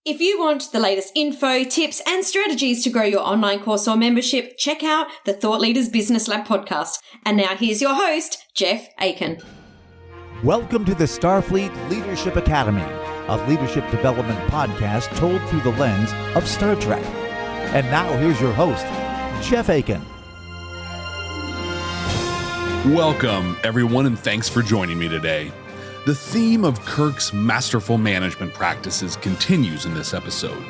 If you want the latest info, tips, and strategies to grow your online course or membership, check out the Thought Leaders Business Lab podcast. And now here's your host, Jeff Akin. Welcome to the Starfleet Leadership Academy, a leadership development podcast told through the lens of Star Trek. And now here's your host, Jeff Akin. Welcome, everyone, and thanks for joining me today. The theme of Kirk's masterful management practices continues in this episode.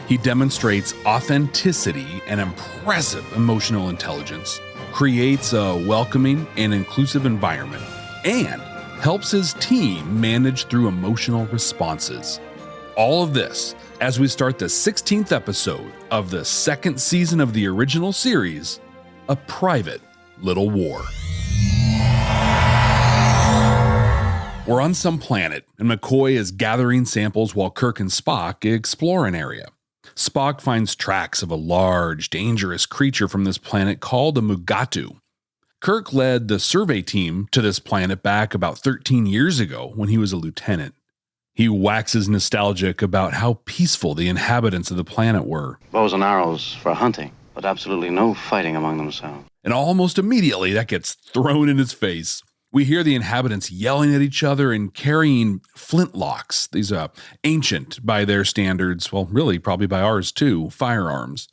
He demonstrates authenticity and impressive emotional intelligence, creates a welcoming and inclusive environment, and helps his team manage through emotional responses. All of this as we start the 16th episode of the second season of the original series, A Private Little War. We're on some planet, and McCoy is gathering samples while Kirk and Spock explore an area. Spock finds tracks of a large, dangerous creature from this planet called a mugatu. Kirk led the survey team to this planet back about 13 years ago when he was a lieutenant. He waxes nostalgic about how peaceful the inhabitants of the planet were. Bows and arrows for hunting, but absolutely no fighting among themselves. And almost immediately that gets thrown in his face. We hear the inhabitants yelling at each other and carrying flintlocks. These are ancient by their standards, well, really probably by ours too, firearms.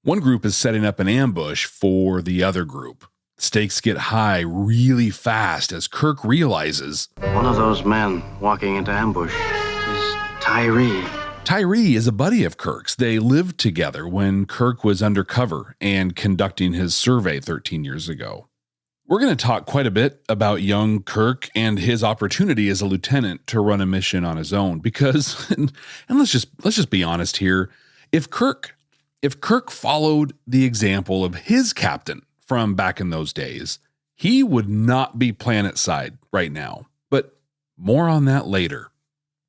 One group is setting up an ambush for the other group. Stakes get high really fast as Kirk realizes one of those men walking into ambush is Tyree. Tyree is a buddy of Kirk's. They lived together when Kirk was undercover and conducting his survey 13 years ago. We're going to talk quite a bit about young Kirk and his opportunity as a lieutenant to run a mission on his own because, and let's just be honest here, if Kirk followed the example of his captain from back in those days, he would not be planet-side right now. But more on that later.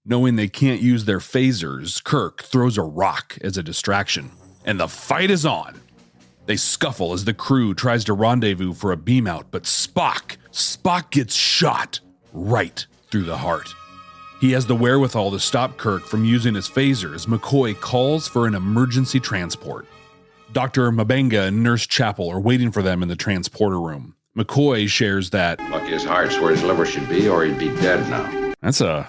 Knowing they can't use their phasers, Kirk throws a rock as a distraction, and the fight is on. They scuffle as the crew tries to rendezvous for a beam out, but Spock gets shot right through the heart. He has the wherewithal to stop Kirk from using his phaser as McCoy calls for an emergency transport. Dr. Mabenga and Nurse Chapel are waiting for them in the transporter room. McCoy shares that lucky his heart's where his liver should be, or he'd be dead now. That's a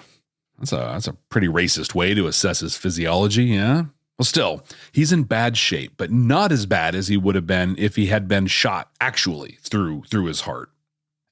pretty racist way to assess his physiology, yeah? Well, still, he's in bad shape, but not as bad as he would have been if he had been shot actually through his heart.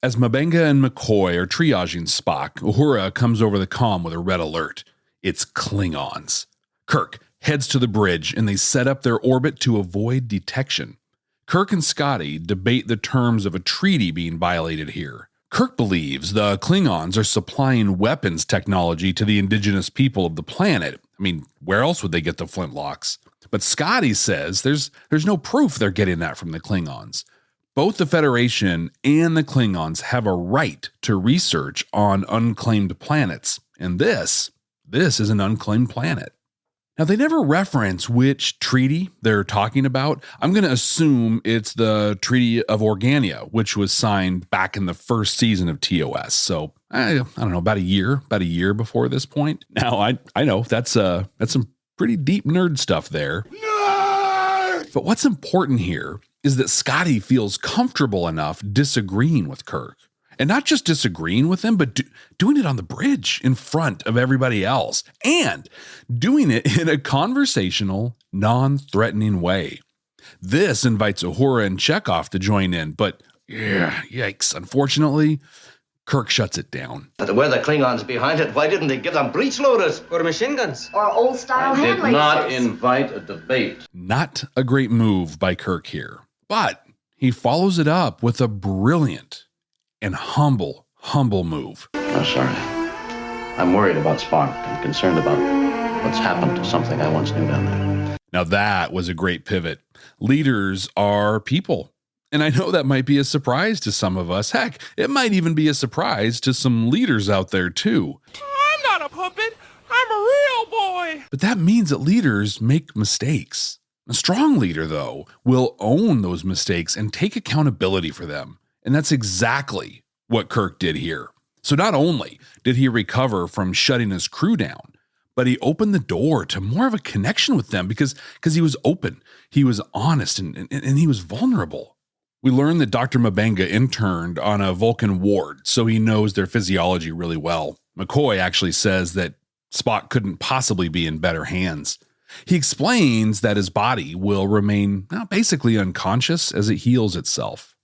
As Mabenga and McCoy are triaging Spock, Uhura comes over the comm with a red alert. It's Klingons. Kirk heads to the bridge and they set up their orbit to avoid detection. Kirk and Scotty debate the terms of a treaty being violated here. Kirk believes the Klingons are supplying weapons technology to the indigenous people of the planet. I mean, where else would they get the flintlocks? But Scotty says there's no proof they're getting that from the Klingons. Both the Federation and the Klingons have a right to research on unclaimed planets, and this is an unclaimed planet. Now, they never reference which treaty they're talking about. I'm going to assume it's the Treaty of Organia, which was signed back in the first season of TOS. So, I don't know, about a year before this point. Now, I know that's some pretty deep nerd stuff there. Nerd! But what's important here is that Scotty feels comfortable enough disagreeing with Kirk. And not just disagreeing with him, but doing it on the bridge in front of everybody else. And doing it in a conversational, non-threatening way. This invites Uhura and Chekhov to join in, but yikes. Unfortunately, Kirk shuts it down. But were the Klingons behind it? Why didn't they give them breech loaders? Or machine guns? Or old-style hand lasers? Did not invite a debate. Not a great move by Kirk here. But he follows it up with a brilliant and humble move. No, sorry. I'm worried about Spock. I'm concerned about what's happened to something I once knew down there. Now that was a great pivot. Leaders are people. And I know that might be a surprise to some of us. Heck, it might even be a surprise to some leaders out there too. I'm not a puppet. I'm a real boy. But that means that leaders make mistakes. A strong leader, though, will own those mistakes and take accountability for them. And that's exactly what Kirk did here. So not only did he recover from shutting his crew down, But he opened the door to more of a connection with them because he was open, he was honest, and he was vulnerable. We learned that Dr. M'Benga interned on a Vulcan ward, so he knows their physiology really well. McCoy actually says that Spock couldn't possibly be in better hands. He explains that his body will remain basically unconscious as it heals itself.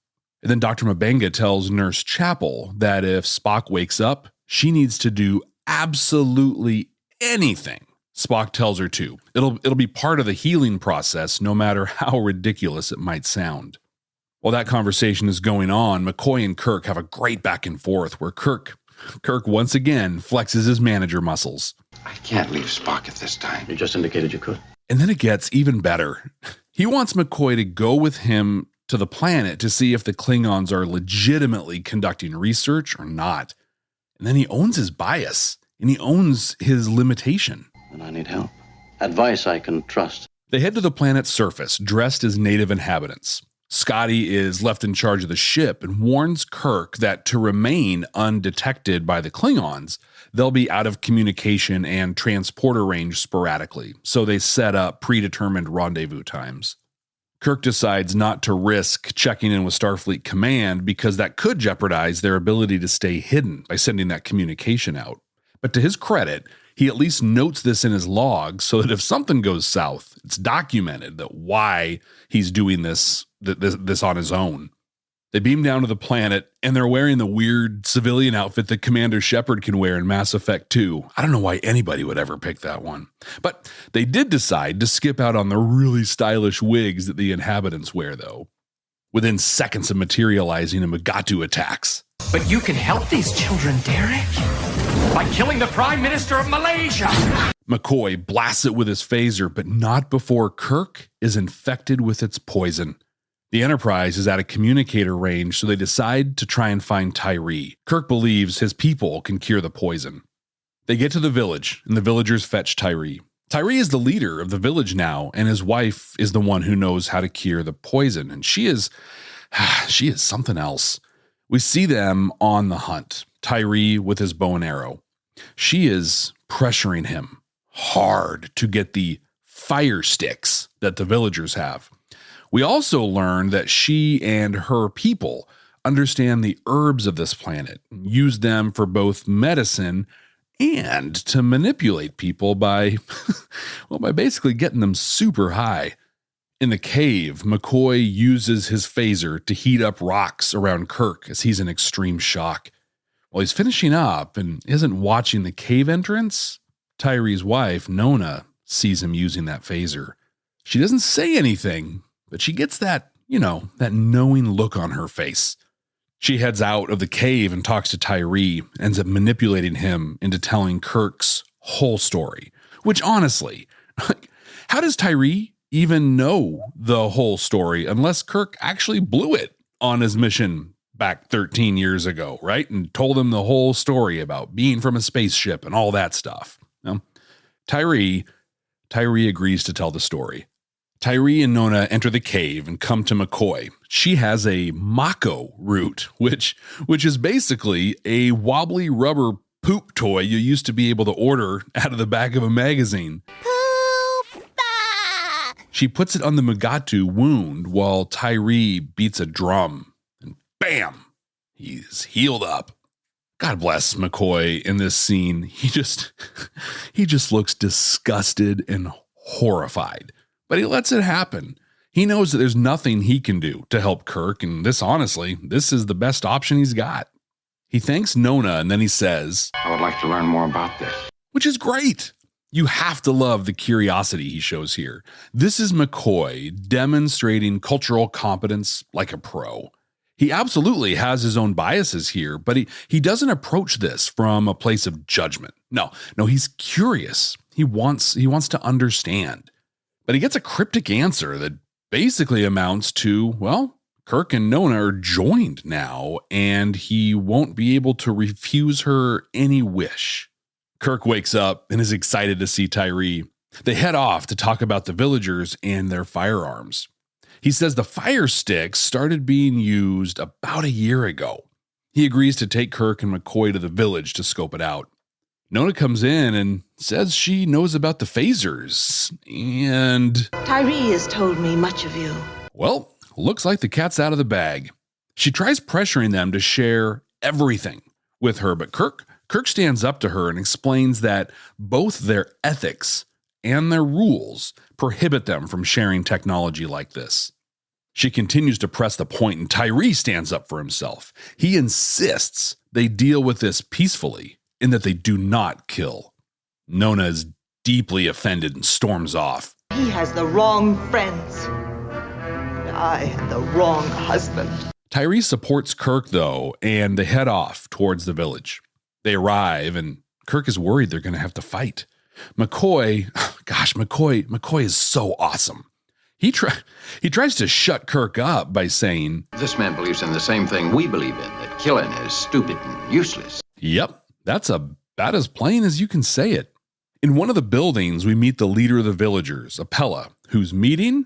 And then Dr. M'Benga tells Nurse Chapel that if Spock wakes up, she needs to do absolutely anything Spock tells her to. It'll be part of the healing process, no matter how ridiculous it might sound. While that conversation is going on, McCoy and Kirk have a great back and forth where Kirk once again flexes his manager muscles. I can't leave Spock at this time. You just indicated you could. And then it gets even better. He wants McCoy to go with him to the planet to see if the Klingons are legitimately conducting research or not. And then he owns his bias and he owns his limitation. And I need help. Advice I can trust. They head to the planet's surface, dressed as native inhabitants. Scotty is left in charge of the ship and warns Kirk that to remain undetected by the Klingons, they'll be out of communication and transporter range sporadically, so they set up predetermined rendezvous times. Kirk decides not to risk checking in with Starfleet Command because that could jeopardize their ability to stay hidden by sending that communication out. But to his credit, he at least notes this in his log so that if something goes south, it's documented that why he's doing this on his own. They beam down to the planet, and they're wearing the weird civilian outfit that Commander Shepard can wear in Mass Effect 2. I don't know why anybody would ever pick that one. But they did decide to skip out on the really stylish wigs that the inhabitants wear, though. Within seconds of materializing, a mugatu attacks. But you can help these children, Derek, by killing the Prime Minister of Malaysia. McCoy blasts it with his phaser, but not before Kirk is infected with its poison. The Enterprise is at a communicator range, so they decide to try and find Tyree. Kirk believes his people can cure the poison. They get to the village, and the villagers fetch Tyree. Tyree is the leader of the village now, and his wife is the one who knows how to cure the poison, and she is something else. We see them on the hunt, Tyree with his bow and arrow. She is pressuring him hard to get the fire sticks that the villagers have. We also learn that she and her people understand the herbs of this planet, use them for both medicine and to manipulate people by basically getting them super high. In the cave, McCoy uses his phaser to heat up rocks around Kirk as he's in extreme shock. While he's finishing up and isn't watching the cave entrance, Tyree's wife, Nona, sees him using that phaser. She doesn't say anything, but she gets that knowing look on her face. She heads out of the cave and talks to Tyree, ends up manipulating him into telling Kirk's whole story. Which honestly, how does Tyree even know the whole story unless Kirk actually blew it on his mission back 13 years ago, right? And told him the whole story about being from a spaceship and all that stuff. Tyree agrees to tell the story. Tyree and Nona enter the cave and come to McCoy. She has a Mako root, which is basically a wobbly rubber poop toy you used to be able to order out of the back of a magazine. Poop! She puts it on the mugatu wound while Tyree beats a drum. And bam! He's healed up. God bless McCoy in this scene. He just looks disgusted and horrified. But he lets it happen. He knows that there's nothing he can do to help Kirk, and this is the best option he's got. He thanks Nona, and then he says, I would like to learn more about this. Which is great. You have to love the curiosity he shows here. This is McCoy demonstrating cultural competence like a pro. He absolutely has his own biases here, but he doesn't approach this from a place of judgment. No, he's curious. He wants to understand. But he gets a cryptic answer that basically amounts to, well, Kirk and Nona are joined now, and he won't be able to refuse her any wish. Kirk wakes up and is excited to see Tyree. They head off to talk about the villagers and their firearms. He says the fire sticks started being used about a year ago. He agrees to take Kirk and McCoy to the village to scope it out. Nona comes in and says she knows about the phasers, and Tyree has told me much of you. well, looks like the cat's out of the bag. She tries pressuring them to share everything with her, but Kirk stands up to her and explains that both their ethics and their rules prohibit them from sharing technology like this. She continues to press the point, and Tyree stands up for himself. He insists they deal with this peacefully and that they do not kill. Nona is deeply offended and storms off. He has the wrong friends. I had the wrong husband. Tyree supports Kirk, though, and they head off towards the village. They arrive, and Kirk is worried they're going to have to fight. McCoy is so awesome. He tries to shut Kirk up by saying, This man believes in the same thing we believe in, that killing is stupid and useless. Yep, that's about as plain as you can say it. In one of the buildings, we meet the leader of the villagers, Apella, who's meeting,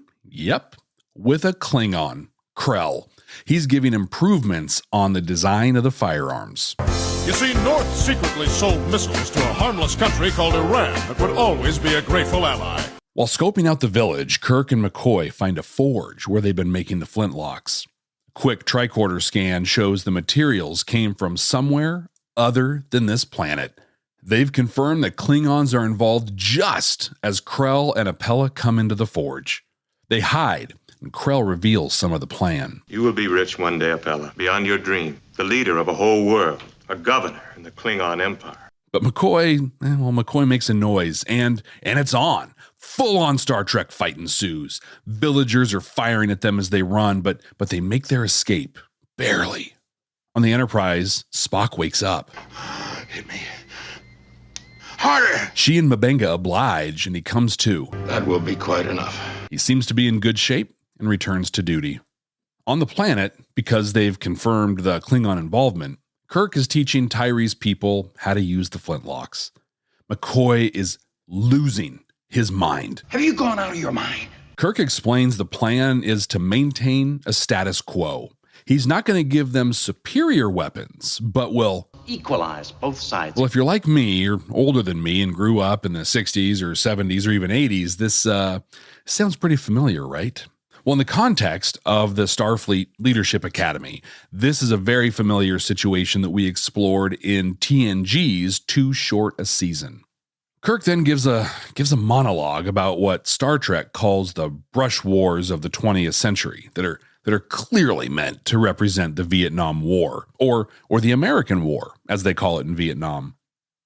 with a Klingon, Krell. He's giving improvements on the design of the firearms. You see, North secretly sold missiles to a harmless country called Iran that would always be a grateful ally. While scoping out the village, Kirk and McCoy find a forge where they've been making the flintlocks. A quick tricorder scan shows the materials came from somewhere other than this planet. They've confirmed that Klingons are involved just as Krell and Apella come into the forge. They hide, and Krell reveals some of the plan. You will be rich one day, Apella, beyond your dream, the leader of a whole world, a governor in the Klingon Empire. But McCoy makes a noise, and it's on. Full-on Star Trek fight ensues. Villagers are firing at them as they run, but they make their escape. Barely. On the Enterprise, Spock wakes up. Hit me. Harder! She and M'Benga oblige, and he comes to. That will be quite enough. He seems to be in good shape and returns to duty. On the planet, because they've confirmed the Klingon involvement, Kirk is teaching Tyree's people how to use the flintlocks. McCoy is losing his mind. Have you gone out of your mind? Kirk explains the plan is to maintain a status quo. He's not going to give them superior weapons, but will Equalize both sides. Well, if you're like me, you're older than me and grew up in the 60s or 70s or even 80s, this sounds pretty familiar, right? Well, in the context of the Starfleet Leadership Academy, this is a very familiar situation that we explored in TNG's Too Short a Season. Kirk then gives a monologue about what Star Trek calls the brush wars of the 20th century that are clearly meant to represent the Vietnam War, or the American War, as they call it in Vietnam.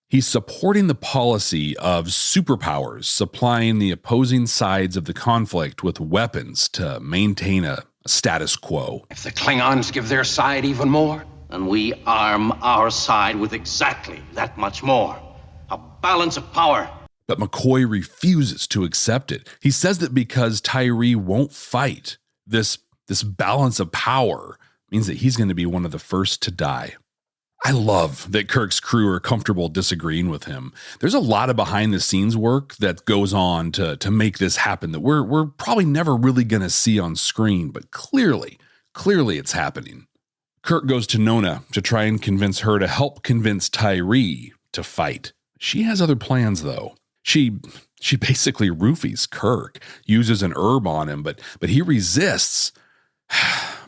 He's supporting the policy of superpowers supplying the opposing sides of the conflict with weapons to maintain a status quo. If the Klingons give their side even more, And we arm our side with exactly that much more. A balance of power. But McCoy refuses to accept it. He says that because Tyree won't fight, this balance of power means that he's going to be one of the first to die. I love that Kirk's crew are comfortable disagreeing with him. There's a lot of behind the scenes work that goes on to make this happen that we're probably never really going to see on screen, but clearly it's happening. Kirk goes to Nona to try and convince her to help convince Tyree to fight. She has other plans though. She basically roofies Kirk, uses an herb on him, but he resists.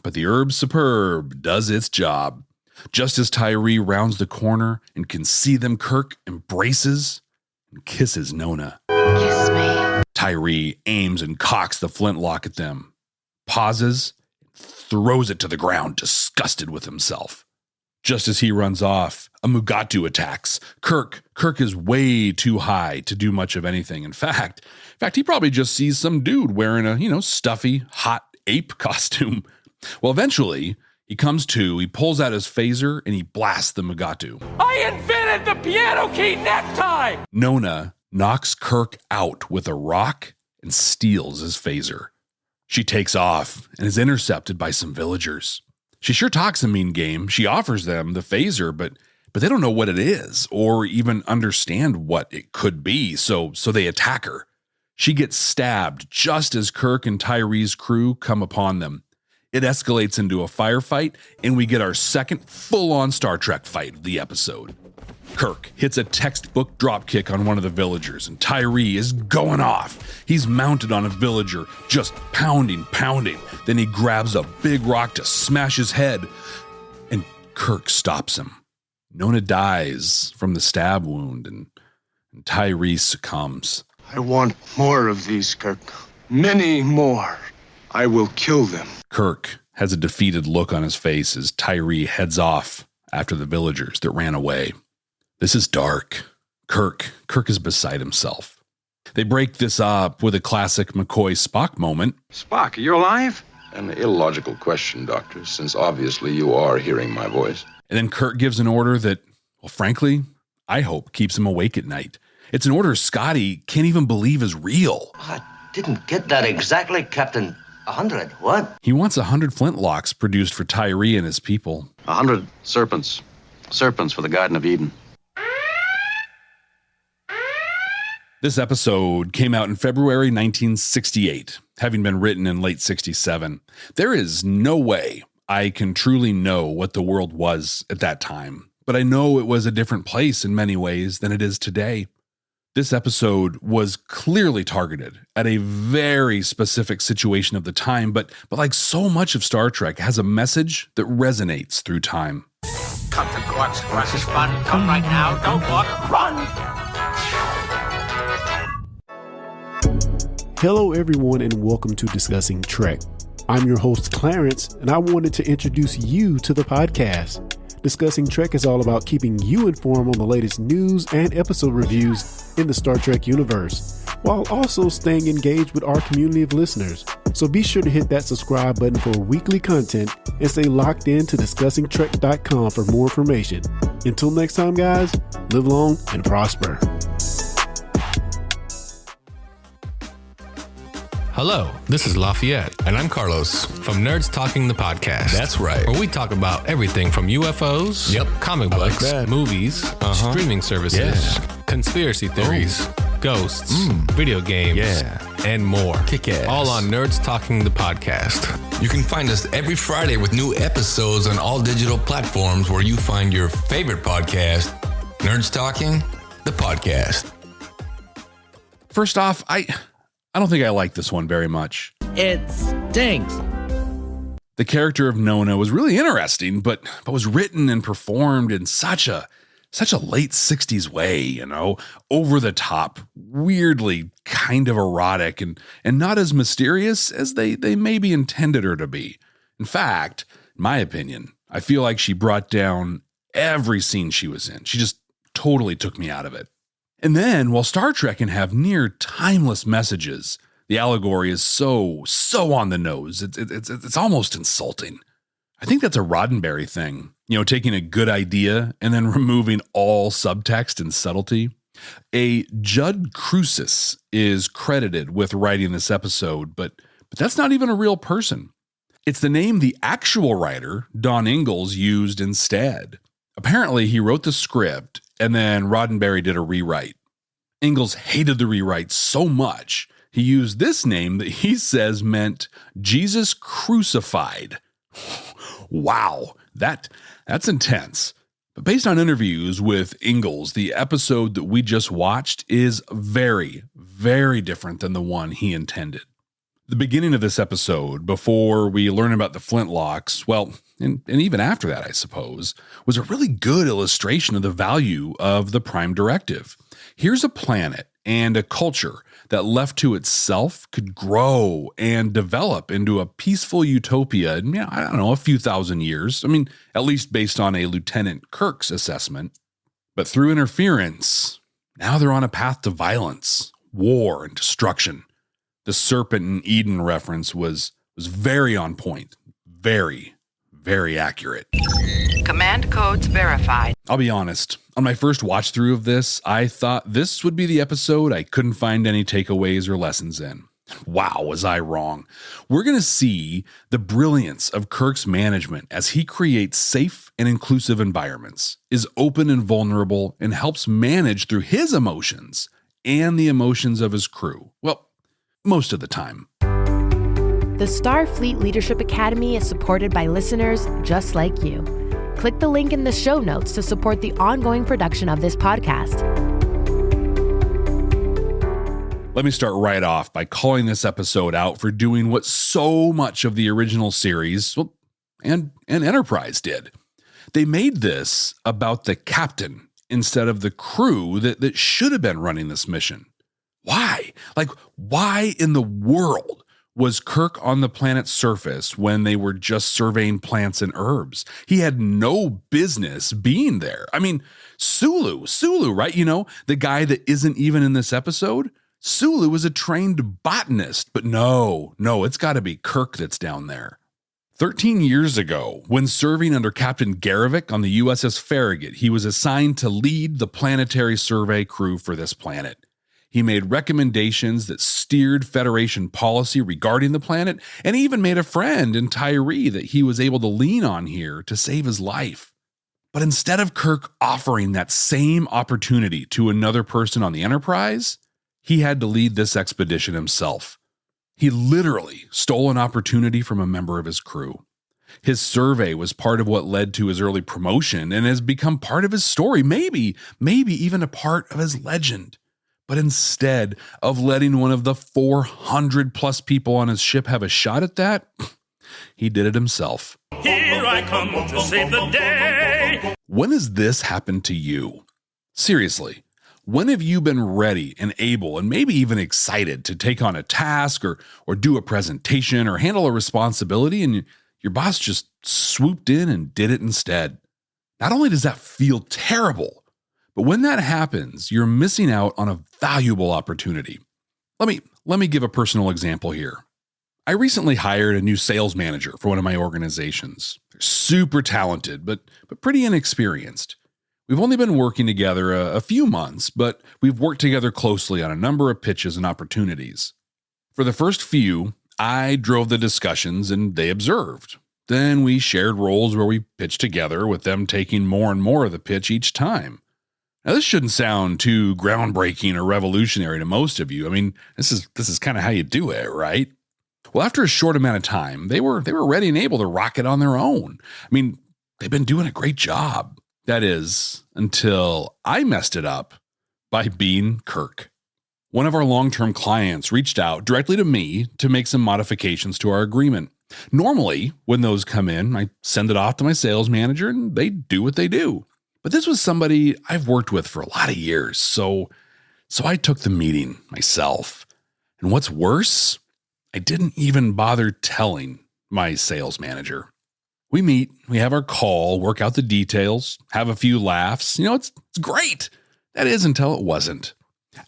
But the herb superb does its job. Just as Tyree rounds the corner and can see them, Kirk embraces and kisses Nona. Kiss me. Tyree aims and cocks the flintlock at them, pauses, throws it to the ground, disgusted with himself. Just as he runs off, a mugatu attacks. Kirk is way too high to do much of anything. In fact, he probably just sees some dude wearing a, stuffy, hot ape costume. Well, eventually, he comes to, he pulls out his phaser, and he blasts the mugatu. I invented the piano key necktie! Nona knocks Kirk out with a rock and steals his phaser. She takes off and is intercepted by some villagers. She sure talks a mean game. She offers them the phaser, but they don't know what it is or even understand what it could be, so they attack her. She gets stabbed just as Kirk and Tyree's crew come upon them. It escalates into a firefight, and we get our second full-on Star Trek fight of the episode. Kirk hits a textbook dropkick on one of the villagers, and Tyree is going off. He's mounted on a villager, just pounding. Then he grabs a big rock to smash his head, and Kirk stops him. Nona dies from the stab wound, and Tyree succumbs. I want more of these, Kirk. Many more. I will kill them. Kirk has a defeated look on his face as Tyree heads off after the villagers that ran away. This is dark. Kirk is beside himself. They break this up with a classic McCoy-Spock moment. Spock, are you alive? An illogical question, Doctor, since obviously you are hearing my voice. And then Kirk gives an order that, well, frankly, I hope keeps him awake at night. It's an order Scotty can't even believe is real. I didn't get that exactly, Captain. 100, what? He wants 100 flintlocks produced for Tyree and his people. 100 serpents. Serpents for the Garden of Eden. This episode came out in February 1968, having been written in late 67. There is no way I can truly know what the world was at that time, but I know it was a different place in many ways than it is today. This episode was clearly targeted at a very specific situation of the time, but like so much of Star Trek, has a message that resonates through time. Captain Kirk's crush is fun. Come right now. Don't walk. Run. Hello, everyone, and welcome to Discussing Trek. I'm your host, Clarence, and I wanted to introduce you to the podcast. Discussing Trek is all about keeping you informed on the latest news and episode reviews in the Star Trek universe, while also staying engaged with our community of listeners. So be sure to hit that subscribe button for weekly content and stay locked in to discussingtrek.com for more information. Until next time, guys, live long and prosper. Hello, this is Lafayette. And I'm Carlos. From Nerds Talking the Podcast. That's right. Where we talk about everything from UFOs, comic books, movies, streaming services, conspiracy theories, ghosts, video games, and more. Kick-ass. All on Nerds Talking the Podcast. You can find us every Friday with new episodes on all digital platforms where you find your favorite podcast, Nerds Talking the Podcast. First off, I don't think I like this one very much. It stinks. The character of Nona was really interesting, but was written and performed in such a late 60s way, you know, over the top, weirdly kind of erotic and not as mysterious as they maybe intended her to be. In fact, in my opinion, I feel like she brought down every scene she was in. She just totally took me out of it. And then, while Star Trek can have near timeless messages, the allegory is so on the nose. It's almost insulting. I think that's a Roddenberry thing, you know, taking a good idea and then removing all subtext and subtlety. A Judd Crucis is credited with writing this episode, but that's not even a real person. It's the name the actual writer, Don Ingalls, used instead. Apparently, he wrote the script, and then Roddenberry did a rewrite. Ingalls hated the rewrite so much, he used this name that he says meant Jesus crucified. Wow, that's intense. But based on interviews with Ingalls, the episode that we just watched is very, very different than the one he intended. The beginning of this episode, before we learn about the flintlocks, well, and even after that, I suppose, was a really good illustration of the value of the Prime Directive. Here's a planet and a culture that left to itself could grow and develop into a peaceful utopia in, I don't know, a few thousand years. I mean, at least based on a Lieutenant Kirk's assessment. But through interference, now they're on a path to violence, war, and destruction. The Serpent in Eden reference was very on point, very, very accurate. Command codes verified. I'll be honest, on my first watch through of this, I thought this would be the episode I couldn't find any takeaways or lessons in. Wow, was I wrong. We're going to see the brilliance of Kirk's management as he creates safe and inclusive environments, is open and vulnerable, and helps manage through his emotions and the emotions of his crew. Well, most of the time. The Starfleet Leadership Academy is supported by listeners just like you. Click the link in the show notes to support the ongoing production of this podcast. Let me start right off by calling this episode out for doing what so much of the original series and Enterprise did. They made this about the captain instead of the crew that should have been running this mission. Why? Why in the world was Kirk on the planet's surface when they were just surveying plants and herbs? He had no business being there. I mean, Sulu, right? You know, the guy that isn't even in this episode? Sulu is a trained botanist, but no, it's got to be Kirk that's down there. 13 years ago, when serving under Captain Garevik on the USS Farragut, he was assigned to lead the planetary survey crew for this planet. He made recommendations that steered Federation policy regarding the planet, and he even made a friend in Tyree that he was able to lean on here to save his life. But instead of Kirk offering that same opportunity to another person on the Enterprise, he had to lead this expedition himself. He literally stole an opportunity from a member of his crew. His survey was part of what led to his early promotion and has become part of his story, maybe even a part of his legend. But instead of letting one of the 400 plus people on his ship have a shot at that, he did it himself. Here I come to save the day. When has this happened to you? Seriously, when have you been ready and able and maybe even excited to take on a task or do a presentation or handle a responsibility and your boss just swooped in and did it instead? Not only does that feel terrible, but when that happens, you're missing out on a valuable opportunity. Let me give a personal example here. I recently hired a new sales manager for one of my organizations. They're super talented, but pretty inexperienced. We've only been working together a few months, but we've worked together closely on a number of pitches and opportunities. For the first few, I drove the discussions and they observed. Then we shared roles where we pitched together, with them taking more and more of the pitch each time. Now, this shouldn't sound too groundbreaking or revolutionary to most of you. I mean, this is kind of how you do it, right? Well, after a short amount of time, they were ready and able to rock it on their own. I mean, they've been doing a great job. That is, until I messed it up by being Kirk. One of our long-term clients reached out directly to me to make some modifications to our agreement. Normally, when those come in, I send it off to my sales manager and they do what they do. But this was somebody I've worked with for a lot of years, so I took the meeting myself. And what's worse, I didn't even bother telling my sales manager. We meet, we have our call, work out the details, have a few laughs. You know, it's great. That is, until it wasn't.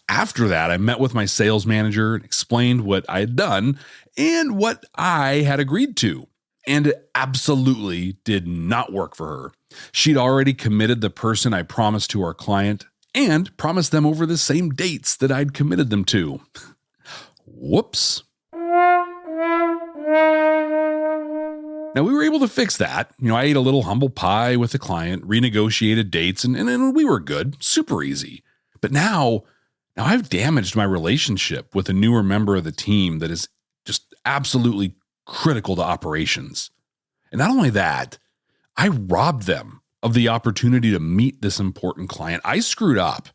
After that, I met with my sales manager and explained what I had done and what I had agreed to. And it absolutely did not work for her. She'd already committed the person I promised to our client and promised them over the same dates that I'd committed them to. Whoops. Now, we were able to fix that. You know, I ate a little humble pie with the client, renegotiated dates, and we were good. Super easy. But now I've damaged my relationship with a newer member of the team that is just absolutely critical to operations. And not only that, I robbed them of the opportunity to meet this important client. I screwed up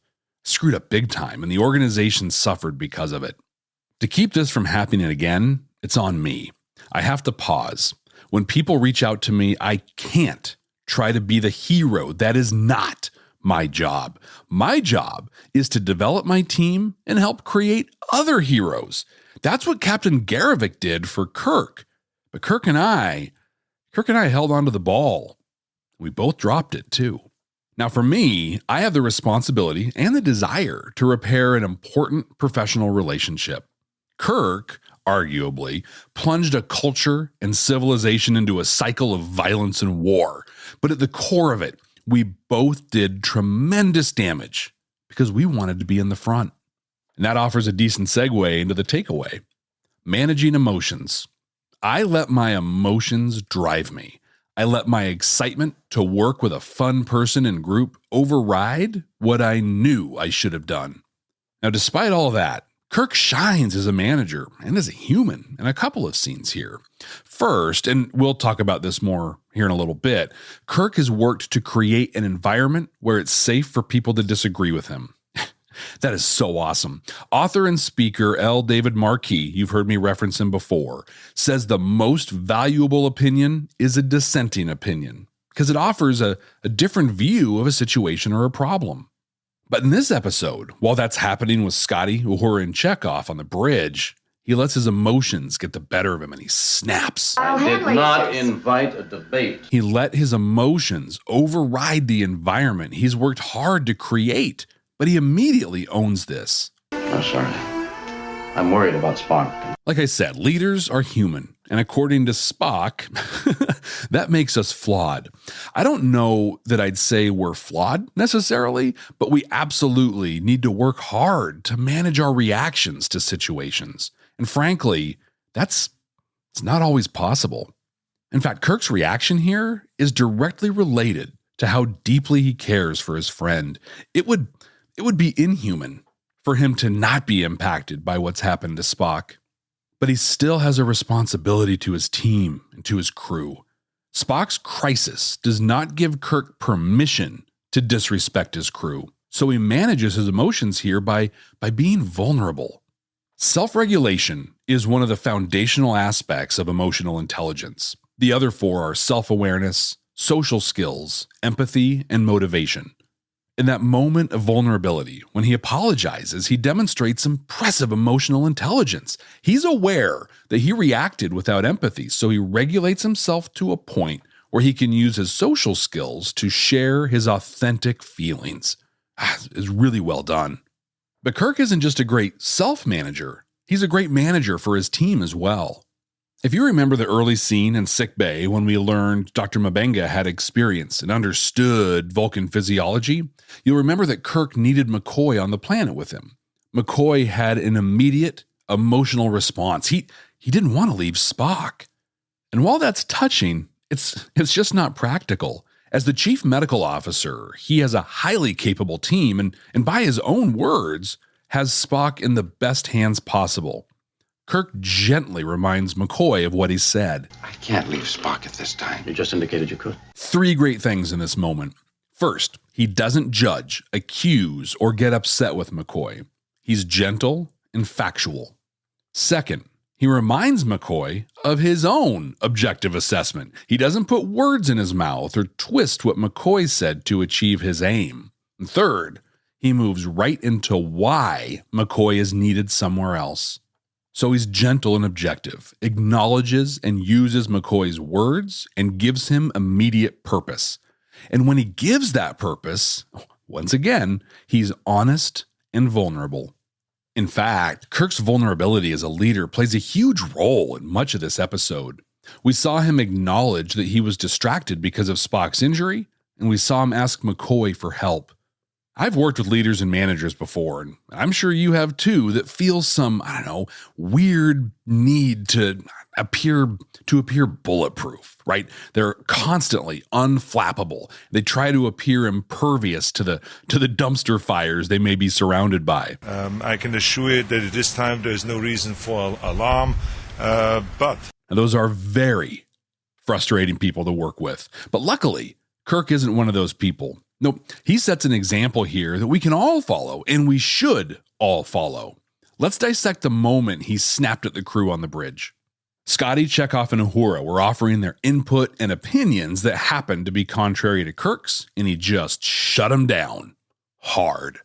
big time, and the organization suffered because of it. To keep this from happening again, it's on me. I have to pause. When people reach out to me, I can't try to be the hero. That is not my job. My job is to develop my team and help create other heroes. That's what Captain Garevik did for Kirk. But Kirk and I held onto the ball. We both dropped it too. Now for me, I have the responsibility and the desire to repair an important professional relationship. Kirk, arguably, plunged a culture and civilization into a cycle of violence and war. But at the core of it, we both did tremendous damage because we wanted to be in the front. And that offers a decent segue into the takeaway. Managing emotions. I let my emotions drive me. I let my excitement to work with a fun person and group override what I knew I should have done. Now, despite all that, Kirk shines as a manager and as a human in a couple of scenes here. First, and we'll talk about this more here in a little bit, Kirk has worked to create an environment where it's safe for people to disagree with him. That is so awesome. Author and speaker L. David Marquis, you've heard me reference him before, says the most valuable opinion is a dissenting opinion because it offers a different view of a situation or a problem. But in this episode, while that's happening with Scotty, Uhura, and Chekhov on the bridge, he lets his emotions get the better of him and he snaps. I did not invite a debate. He let his emotions override the environment he's worked hard to create, but he immediately owns this. I'm sorry. I'm worried about Spock. Like I said, leaders are human. And according to Spock, that makes us flawed. I don't know that I'd say we're flawed necessarily, but we absolutely need to work hard to manage our reactions to situations. And frankly, it's not always possible. In fact, Kirk's reaction here is directly related to how deeply he cares for his friend. It would be inhuman for him to not be impacted by what's happened to Spock. But he still has a responsibility to his team and to his crew. Spock's crisis does not give Kirk permission to disrespect his crew, so he manages his emotions here by being vulnerable. Self-regulation is one of the foundational aspects of emotional intelligence. The other four are self-awareness, social skills, empathy, and motivation. In that moment of vulnerability, when he apologizes, he demonstrates impressive emotional intelligence. He's aware that he reacted without empathy, so he regulates himself to a point where he can use his social skills to share his authentic feelings. It's really well done. But Kirk isn't just a great self-manager. He's a great manager for his team as well. If you remember the early scene in sickbay when we learned Dr. M'Benga had experienced and understood Vulcan physiology, you'll remember that Kirk needed McCoy on the planet with him. McCoy had an immediate emotional response. He didn't want to leave Spock. And while that's touching, it's just not practical. As the chief medical officer, he has a highly capable team and by his own words, has Spock in the best hands possible. Kirk gently reminds McCoy of what he said. I can't leave Spock at this time. You just indicated you could. 3 great things in this moment. First, he doesn't judge, accuse, or get upset with McCoy. He's gentle and factual. Second, he reminds McCoy of his own objective assessment. He doesn't put words in his mouth or twist what McCoy said to achieve his aim. And third, he moves right into why McCoy is needed somewhere else. So he's gentle and objective, acknowledges and uses McCoy's words, and gives him immediate purpose. And when he gives that purpose, once again, he's honest and vulnerable. In fact, Kirk's vulnerability as a leader plays a huge role in much of this episode. We saw him acknowledge that he was distracted because of Spock's injury, and we saw him ask McCoy for help. I've worked with leaders and managers before, and I'm sure you have too, that feel some, weird need to appear bulletproof, right? They're constantly unflappable. They try to appear impervious to the dumpster fires they may be surrounded by. I can assure you that at this time there is no reason for alarm, but... And those are very frustrating people to work with. But luckily, Kirk isn't one of those people. Nope, he sets an example here that we can all follow, and we should all follow. Let's dissect the moment he snapped at the crew on the bridge. Scotty, Chekhov, and Uhura were offering their input and opinions that happened to be contrary to Kirk's, and he just shut them down hard.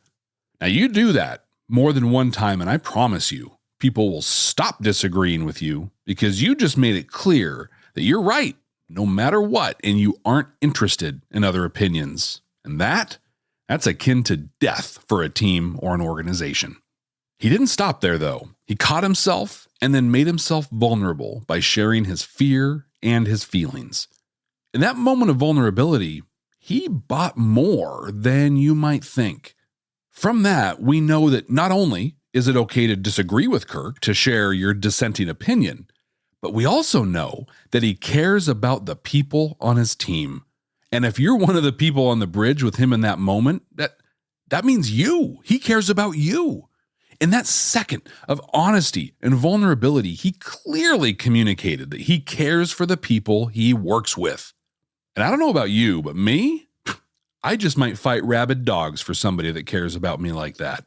Now, you do that more than one time, and I promise you, people will stop disagreeing with you because you just made it clear that you're right, no matter what, and you aren't interested in other opinions. And that's akin to death for a team or an organization. He didn't stop there, though. He caught himself and then made himself vulnerable by sharing his fear and his feelings. In that moment of vulnerability, he bought more than you might think. From that, we know that not only is it okay to disagree with Kirk, to share your dissenting opinion, but we also know that he cares about the people on his team. And if you're one of the people on the bridge with him in that moment, that means you. He cares about you. In that second of honesty and vulnerability, he clearly communicated that he cares for the people he works with. And I don't know about you, but me, I just might fight rabid dogs for somebody that cares about me like that.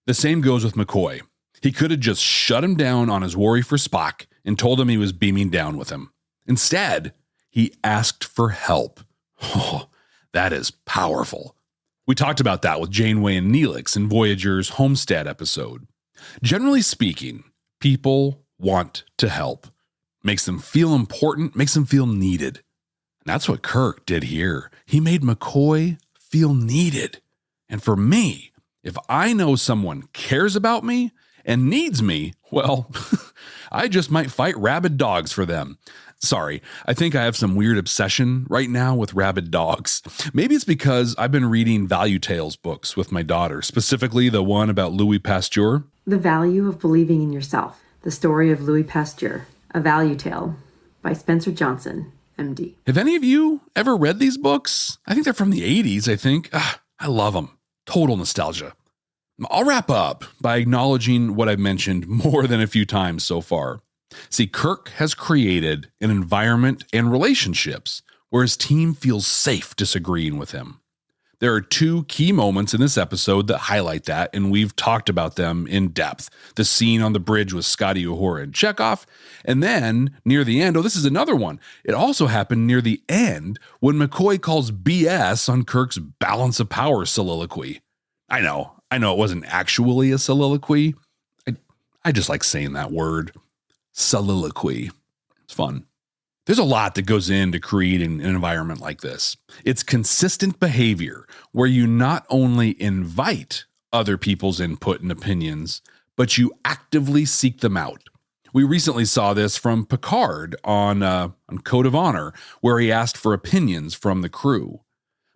The same goes with McCoy. He could have just shut him down on his worry for Spock and told him he was beaming down with him. Instead, he asked for help. Oh, that is powerful. We talked about that with Janeway and Neelix in Voyager's Homestead episode. Generally speaking, people want to help. Makes them feel important, makes them feel needed. And that's what Kirk did here. He made McCoy feel needed. And for me, if I know someone cares about me and needs me, well, I just might fight rabid dogs for them. Sorry, I think I have some weird obsession right now with rabid dogs. Maybe it's because I've been reading Value Tales books with my daughter, specifically the one about Louis Pasteur. The Value of Believing in Yourself, the story of Louis Pasteur, a value tale by Spencer Johnson, MD. Have any of you ever read these books? I think they're from the 80s, I think. I love them. Total nostalgia. I'll wrap up by acknowledging what I've mentioned more than a few times so far. See, Kirk has created an environment and relationships where his team feels safe disagreeing with him. There are two key moments in this episode that highlight that, and we've talked about them in depth. The scene on the bridge with Scotty, Uhura, and Chekhov, and then near the end, this is another one. It also happened near the end when McCoy calls BS on Kirk's balance of power soliloquy. I know it wasn't actually a soliloquy. I just like saying that word. Soliloquy. It's fun. There's a lot that goes into creating an environment like this. It's consistent behavior where you not only invite other people's input and opinions, but you actively seek them out. We recently saw this from Picard on Code of Honor, where he asked for opinions from the crew.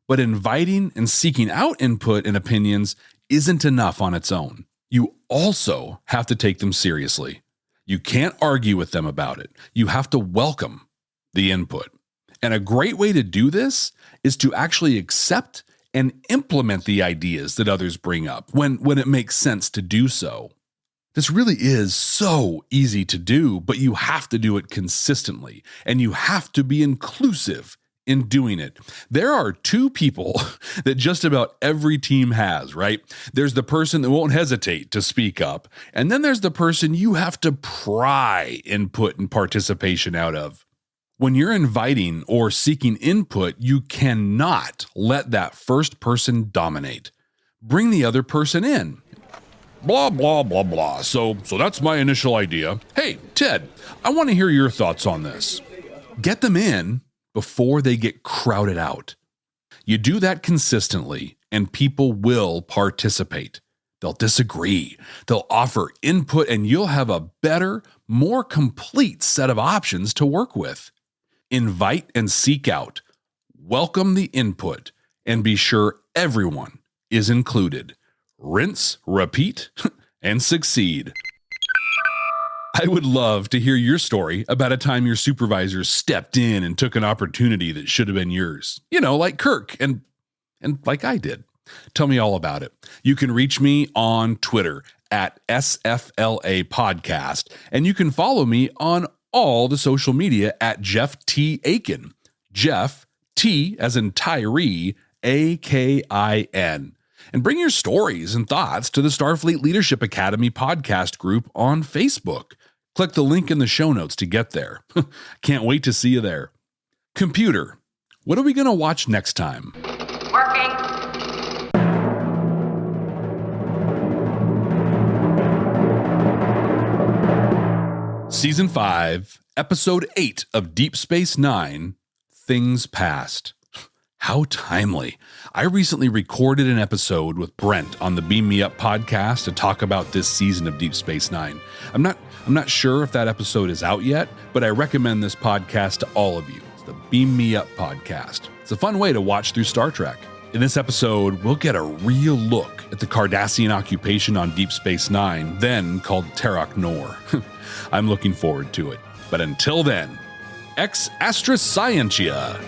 But inviting and seeking out input and opinions isn't enough on its own. You also have to take them seriously. You can't argue with them about it. You have to welcome the input. And a great way to do this is to actually accept and implement the ideas that others bring up when it makes sense to do so. This really is so easy to do, but you have to do it consistently, and you have to be inclusive in doing it. There are two people that just about every team has, right? There's the person that won't hesitate to speak up, and then there's the person you have to pry input and participation out of. When you're inviting or seeking input, you cannot let that first person dominate. Bring the other person in. Blah, blah, blah, blah. So that's my initial idea. Hey, Ted, I want to hear your thoughts on this. Get them in before they get crowded out. You do that consistently, and people will participate. They'll disagree. They'll offer input, and you'll have a better, more complete set of options to work with. Invite and seek out. Welcome the input, and be sure everyone is included. Rinse, repeat, and succeed. I would love to hear your story about a time your supervisor stepped in and took an opportunity that should have been yours. Like Kirk and like I did. Tell me all about it. You can reach me on Twitter at SFLA Podcast, and you can follow me on all the social media at Jeff T. Akin. Jeff T as in Tyree, Akin. And bring your stories and thoughts to the Starfleet Leadership Academy podcast group on Facebook. Click the link in the show notes to get there. Can't wait to see you there. Computer, what are we going to watch next time? Working. Season 5, Episode 8 of Deep Space Nine, Things Past. How timely. I recently recorded an episode with Brent on the Beam Me Up podcast to talk about this season of Deep Space Nine. I'm not sure if that episode is out yet, but I recommend this podcast to all of you. It's the Beam Me Up podcast. It's a fun way to watch through Star Trek. In this episode, we'll get a real look at the Cardassian occupation on Deep Space Nine, then called Terok Nor. I'm looking forward to it. But until then, ex Astra Scientia.